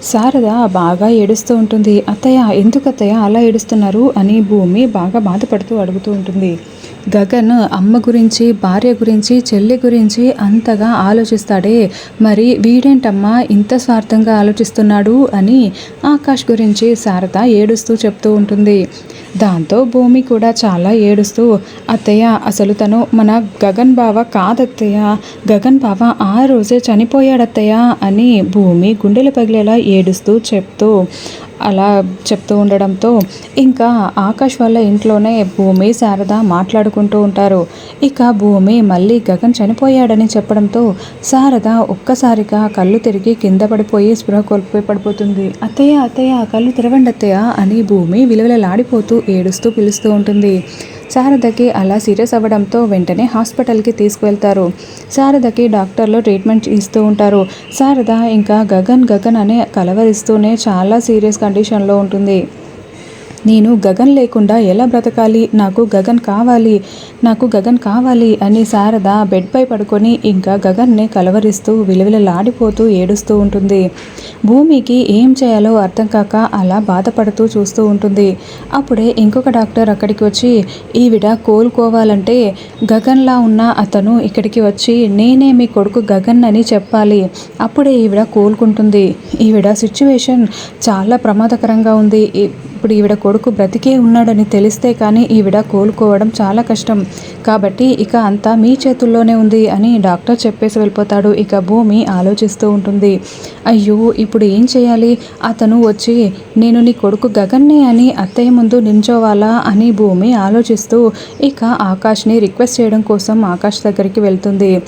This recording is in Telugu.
శారద బాగా ఏడుస్తూ ఉంటుంది. "అత్తయ్య, ఎందుకు అత్తయ్య అలా ఏడుస్తున్నారు?" అని భూమి బాగా బాధపడుతూ అడుగుతూ ఉంటుంది. గగన్ అమ్మ గురించి, భార్య గురించి, చెల్లి గురించి అంతగా ఆలోచిస్తాడే, మరి వీడేంటమ్మా ఇంత స్వార్థంగా ఆలోచిస్తున్నాడు అని ఆకాష్ గురించి శారద ఏడుస్తూ చెప్తూ ఉంటుంది. దాంతో భూమి కూడా చాలా ఏడుస్తూ, "అత్తయ్య, అసలు తను మన గగన్ బావ కాదత్తయ్య, గగన్ బావ ఆ రోజే చనిపోయాడత్తయ్య" అని భూమి గుండెలు పగిలేలా ఏడుస్తూ అలా చెప్తూ ఉండడంతో ఇంకా ఆకాష్ వాళ్ళ ఇంట్లోనే భూమి శారద మాట్లాడుకుంటూ ఉంటారు. ఇక భూమి మళ్ళీ గగన్ చనిపోయాడని చెప్పడంతో శారద ఒక్కసారిగా కళ్ళు తిరిగి కింద పడిపోయి స్పృహ కోల్పోయి పడిపోతుంది. "అత్తయ్య, అత్తయ్య, కళ్ళు తెరవండి అత్తయ్య" అని భూమి విలవిలలాడిపోతూ ఏడుస్తూ పిలుస్తూ ఉంటుంది. శారదకి అలా సీరియస్ అవ్వడంతో వెంటనే హాస్పిటల్కి తీసుకువెళ్తారు. శారదకి డాక్టర్లు ట్రీట్మెంట్ ఇస్తూ ఉంటారు. శారద ఇంకా గగన్ గగన్ అనే కలవరిస్తూనే చాలా సీరియస్ కండిషన్లో ఉంటుంది. "నేను గగన్ లేకుండా ఎలా బ్రతకాలి? నాకు గగన్ కావాలి అని శారద బెడ్పై పడుకొని ఇంకా గగన్ని కలవరిస్తూ విలవిలలాడిపోతూ ఏడుస్తూ ఉంటుంది. భూమికి ఏం చేయాలో అర్థం కాక అలా బాధపడుతూ చూస్తూ ఉంటుంది. అప్పుడే ఇంకొక డాక్టర్ అక్కడికి వచ్చి, "ఈవిడ కోలుకోవాలంటే గగన్లా ఉన్న అతను ఇక్కడికి వచ్చి నేనే మీ కొడుకు గగన్ అని చెప్పాలి. అప్పుడే ఈవిడ కోలుకుంటుంది. ఈవిడ సిచ్యువేషన్ చాలా ప్రమాదకరంగా ఉంది. ఇప్పుడు ఈవిడ కొడుకు బ్రతికే ఉన్నాడని తెలిస్తే కానీ ఈవిడ కోలుకోవడం చాలా కష్టం. కాబట్టి ఇక అంతా మీ చేతుల్లోనే ఉంది" అని డాక్టర్ చెప్పేసి వెళ్ళిపోతాడు. ఇక భూమి ఆలోచిస్తూ ఉంటుంది. అయ్యో, ఇప్పుడు ఏం చేయాలి? అతను వచ్చి "నేను నీ కొడుకు గగన్నే" అని అత్తయ్య ముందు నించోవాలా అని భూమి ఆలోచిస్తూ ఇక ఆకాష్ని రిక్వెస్ట్ చేయడం కోసం ఆకాష్ దగ్గరికి వెళ్తుంది.